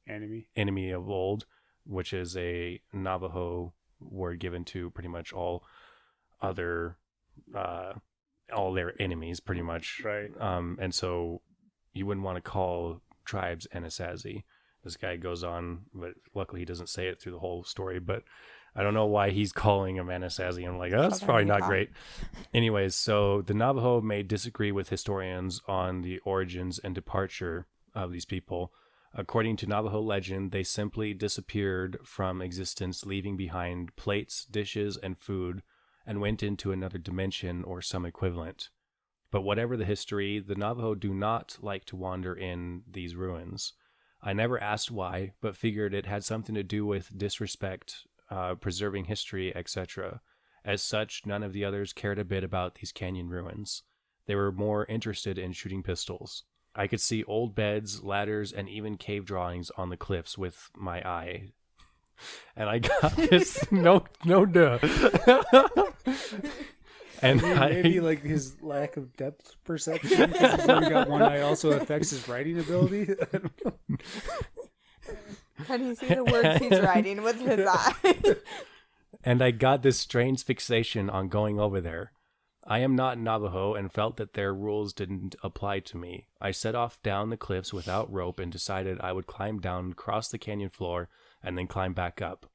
enemy of old, which is a Navajo word given to pretty much all other all their enemies, pretty much. Right. And so you wouldn't want to call tribes Anasazi. This guy goes on, but luckily he doesn't say it through the whole story, but I don't know why he's calling him Anasazi. I'm like, oh, that's probably not great. Anyways, so the Navajo may disagree with historians on the origins and departure of these people. According to Navajo legend, they simply disappeared from existence, leaving behind plates, dishes, and food, and went into another dimension or some equivalent. But whatever the history, the Navajo do not like to wander in these ruins. I never asked why, but figured it had something to do with disrespect, preserving history, etc. As such, none of the others cared a bit about these canyon ruins. They were more interested in shooting pistols. I could see old beds, ladders, and even cave drawings on the cliffs with my eye. And I got this no duh. And maybe like his lack of depth perception, because he's only got one eye, also affects his writing ability. Can you see the words he's writing with his eye? And I got this strange fixation on going over there. I am not Navajo and felt that their rules didn't apply to me. I set off down the cliffs without rope and decided I would climb down, cross the canyon floor, and then climb back up.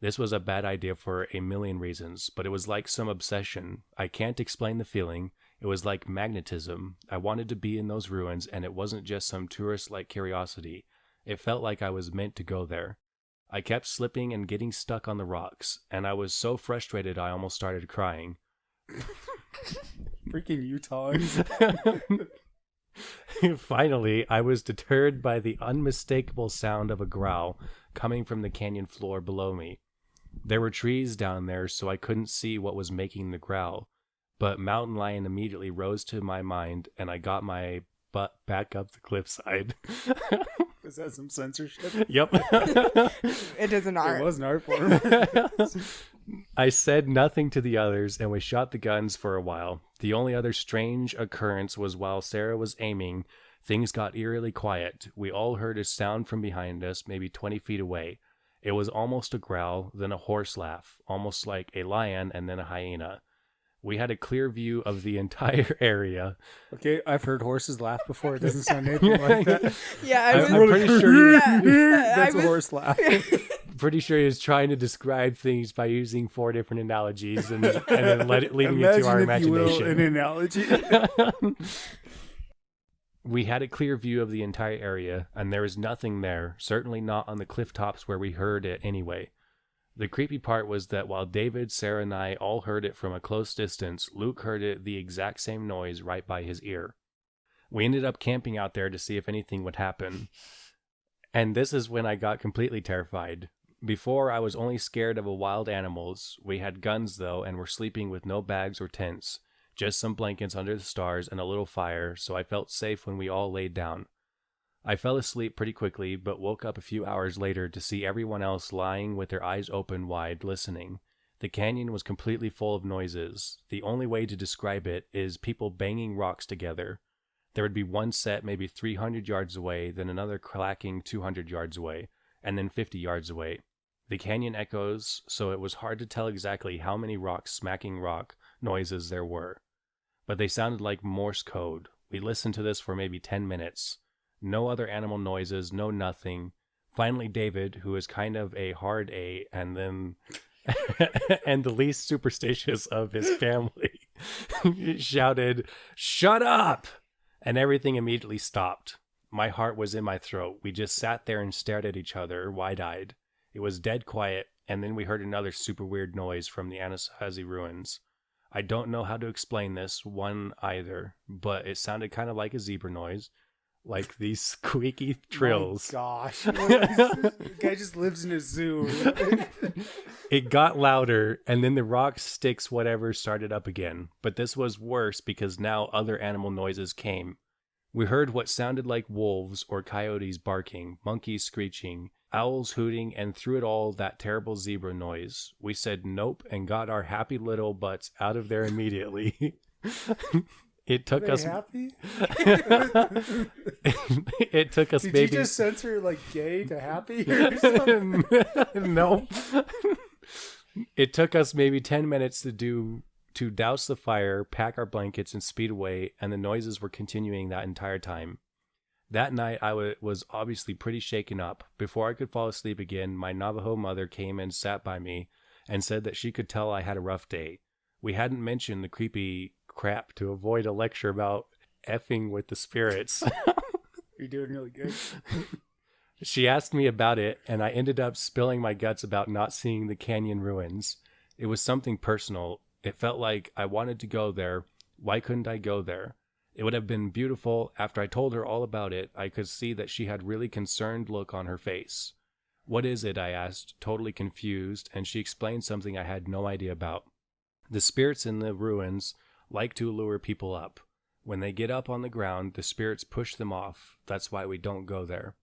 This was a bad idea for a million reasons, but it was like some obsession. I can't explain the feeling. It was like magnetism. I wanted to be in those ruins, and it wasn't just some tourist-like curiosity. It felt like I was meant to go there. I kept slipping and getting stuck on the rocks, and I was so frustrated I almost started crying. Freaking Utahns. Finally, I was deterred by the unmistakable sound of a growl coming from the canyon floor below me. There were trees down there, so I couldn't see what was making the growl, but mountain lion immediately rose to my mind, and I got my butt back up the cliffside. Was that some censorship? Yep. It is an art. It was an art form. I said nothing to the others, and we shot the guns for a while. The only other strange occurrence was while Sarah was aiming, things got eerily quiet. We all heard a sound from behind us, maybe 20 feet away. It was almost a growl, then a hoarse laugh, almost like a lion and then a hyena. We had a clear view of the entire area. Okay, I've heard horses laugh before. It doesn't sound anything like that. Yeah, I'm pretty sure That's a horse laugh. pretty sure he was trying to describe things by using 4 different analogies and then leaving it to our Imagine, if you imagination. will, an analogy. We had a clear view of the entire area, and there was nothing there, certainly not on the cliff tops where we heard it anyway. The creepy part was that while David, Sarah, and I all heard it from a close distance, Luke heard it the exact same noise right by his ear. We ended up camping out there to see if anything would happen. And this is when I got completely terrified. Before, I was only scared of wild animals. We had guns, though, and were sleeping with no bags or tents. Just some blankets under the stars and a little fire, so I felt safe when we all laid down. I fell asleep pretty quickly, but woke up a few hours later to see everyone else lying with their eyes open wide, listening. The canyon was completely full of noises. The only way to describe it is people banging rocks together. There would be one set maybe 300 yards away, then another clacking 200 yards away, and then 50 yards away. The canyon echoes, so it was hard to tell exactly how many rocks smacking rock noises there were. But they sounded like Morse code. We listened to this for maybe 10 minutes. No other animal noises, no nothing. Finally, David, who is kind of a hard A and then and the least superstitious of his family, shouted, "Shut up!" And everything immediately stopped. My heart was in my throat. We just sat there and stared at each other, wide-eyed. It was dead quiet, and then we heard another super weird noise from the Anasazi ruins. I don't know how to explain this one either, but it sounded kind of like a zebra noise, like these squeaky trills. My gosh. The guy just lives in a zoo. It got louder, and then the rocks, sticks, whatever started up again. But this was worse because now other animal noises came. We heard what sounded like wolves or coyotes barking, monkeys screeching, owls hooting, and through it all, that terrible zebra noise. We said nope and got our happy little butts out of there immediately. It took us. Happy? It took us. Did maybe... you just censor like gay to happy or something? No. It took us maybe 10 minutes to douse the fire, pack our blankets, and speed away, and the noises were continuing that entire time. That night, I was obviously pretty shaken up. Before I could fall asleep again, my Navajo mother came and sat by me and said that she could tell I had a rough day. We hadn't mentioned the creepy crap to avoid a lecture about effing with the spirits. You're doing really good. She asked me about it, and I ended up spilling my guts about not seeing the canyon ruins. It was something personal. It felt like I wanted to go there. Why couldn't I go there? It would have been beautiful. After I told her all about it, I could see that she had really concerned look on her face. What is it? I asked, totally confused, and she explained something I had no idea about. The spirits in the ruins like to lure people up. When they get up on the ground, the spirits push them off. That's why we don't go there.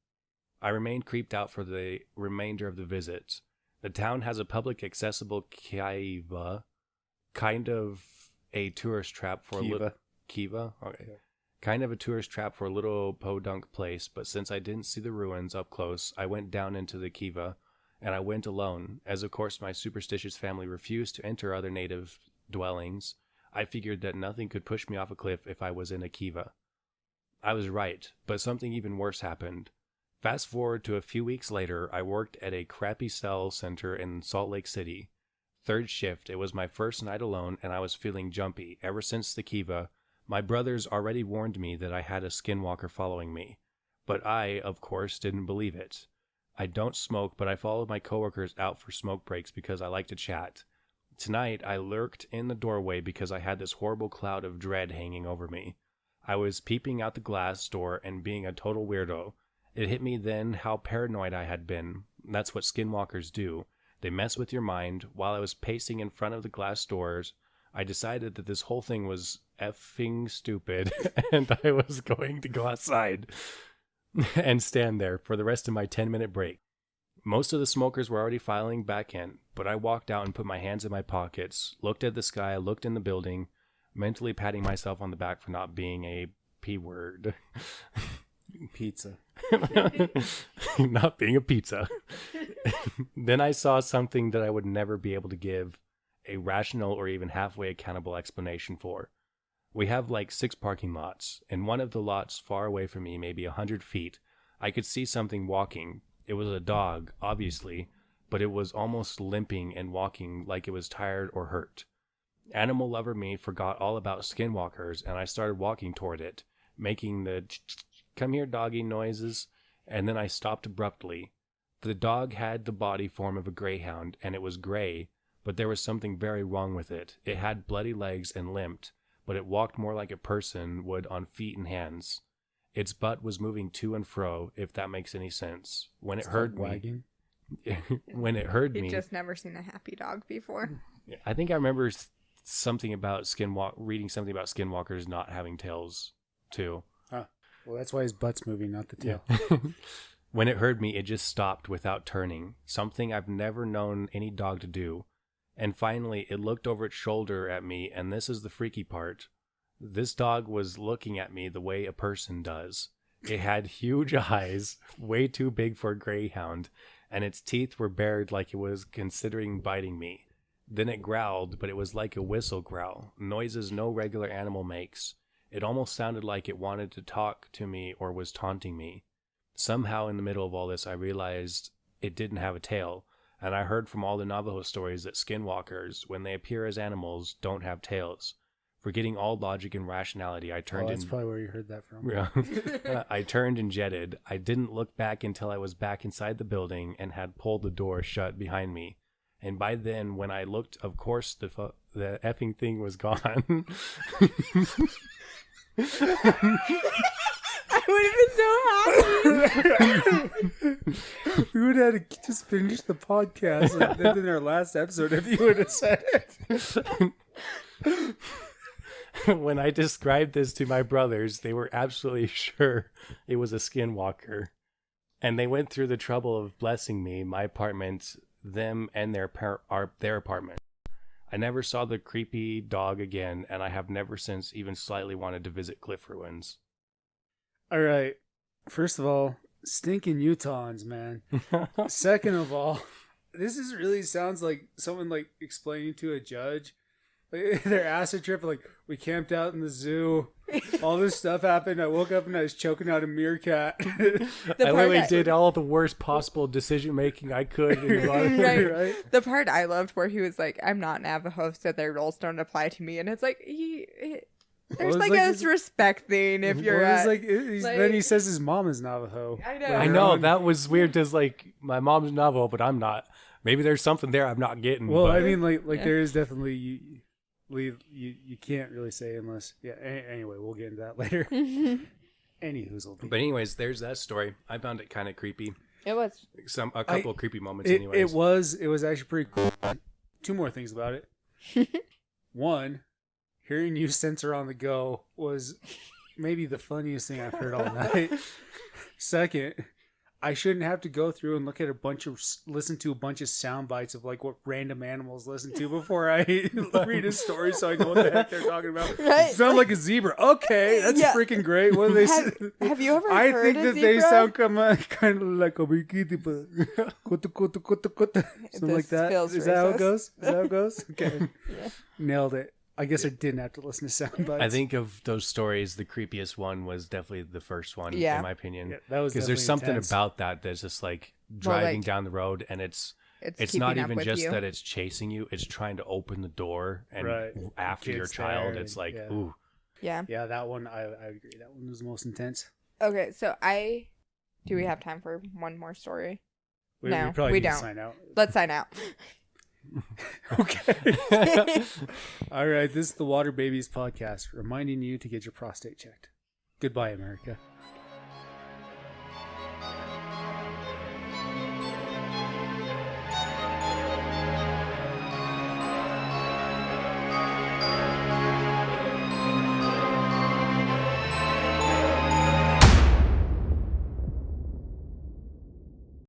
I remained creeped out for the remainder of the visit. The town has a public accessible kiva, kind of a tourist trap for Kiva? Okay. Yeah. Kind of a tourist trap for a little podunk place, but since I didn't see the ruins up close, I went down into the Kiva, and I went alone. As of course my superstitious family refused to enter other native dwellings, I figured that nothing could push me off a cliff if I was in a Kiva. I was right, but something even worse happened. Fast forward to a few weeks later, I worked at a crappy cell center in Salt Lake City. Third shift, it was my first night alone, and I was feeling jumpy. Ever since the Kiva, my brothers already warned me that I had a skinwalker following me, but I, of course, didn't believe it. I don't smoke, but I followed my coworkers out for smoke breaks because I like to chat. Tonight, I lurked in the doorway because I had this horrible cloud of dread hanging over me. I was peeping out the glass door and being a total weirdo. It hit me then how paranoid I had been. That's what skinwalkers do. They mess with your mind. While I was pacing in front of the glass doors, I decided that this whole thing was effing stupid, and I was going to go outside and stand there for the rest of my 10-minute break. Most of the smokers were already filing back in, but I walked out and put my hands in my pockets, looked at the sky, looked in the building, mentally patting myself on the back for not being a P-word. Pizza. Not being a pizza. Then I saw something that I would never be able to give a rational or even halfway accountable explanation for. We have like 6 parking lots. In one of the lots far away from me, maybe 100 feet, I could see something walking. It was a dog, obviously, but it was almost limping and walking like it was tired or hurt. Animal lover me forgot all about skinwalkers, and I started walking toward it, making the come here doggy noises, and then I stopped abruptly. The dog had the body form of a greyhound, and it was gray, but there was something very wrong with it. It had bloody legs and limped, but it walked more like a person would on feet and hands. Its butt was moving to and fro, if that makes any sense. When it heard me, when it heard me, You've just never seen a happy dog before. I think I remember something about reading something about skinwalkers not having tails too. Well, that's why his butt's moving, not the tail. Yeah. When it heard me, it just stopped without turning, something I've never known any dog to do. And finally, it looked over its shoulder at me, and this is the freaky part. This dog was looking at me the way a person does. It had huge eyes, way too big for a greyhound, and its teeth were bared like it was considering biting me. Then it growled, but it was like a whistle growl, noises no regular animal makes. It almost sounded like it wanted to talk to me or was taunting me. Somehow in the middle of all this, I realized it didn't have a tail, and I heard from all the Navajo stories that skinwalkers, when they appear as animals, don't have tails. Forgetting all logic and rationality, I turned that's probably where you heard that from. Yeah. I turned and jetted. I didn't look back until I was back inside the building and had pulled the door shut behind me. And by then, when I looked, of course, the effing thing was gone. I would have been so happy. We would have had to just finish the podcast in our last episode if you would have said it. When I described this to my brothers, they were absolutely sure it was a skinwalker. And they went through the trouble of blessing me, my apartment, them, and their apartment. I never saw the creepy dog again, and I have never since even slightly wanted to visit Cliff Ruins. All right. First of all, stinking Utahns, man. Second of all, this really sounds like someone like explaining to a judge. Like, their acid trip, like, we camped out in the zoo. All this stuff happened. I woke up and I was choking out a meerkat. I literally did all the worst possible decision making I could. Right. The part I loved where he was like, I'm not Navajo, so their rules don't apply to me. And it's like, there's like a respect thing if you're then he says his mom is Navajo. I know. That was weird because, like, my mom's Navajo, but I'm not. Maybe there's something there I'm not getting. Well, but... I mean, there is definitely... You can't really say unless anyway we'll get into that later. But anyways, there's that story. I found it kind of creepy. It was a couple of creepy moments. It was actually pretty cool. Two more things about it. One, hearing you censor on the go was maybe the funniest thing I've heard all night. Second, I shouldn't have to go through and listen to a bunch of sound bites of like what random animals listen to before I read a story, so I know what the heck they're talking about. Right? Sound like a zebra. Okay, that's freaking great. What do they say? Have you ever I heard think a that zebra? they sound kind of like a bikiti, something like that. Is that how it goes? Okay, nailed it. I guess I didn't have to listen to sound bites. I think of those stories, the creepiest one was definitely the first one, in my opinion. Yeah, that was because there's something intense about that that's just like driving down the road, and it's not even just that it's chasing you; it's trying to open the door and after your child. It's like, ooh, yeah. That one I agree. That one was the most intense. Okay, so do we have time for one more story? No, we probably we need to don't. sign out. Let's sign out. Okay. All right. This is the Water Babies podcast, reminding you to get your prostate checked. Goodbye, America.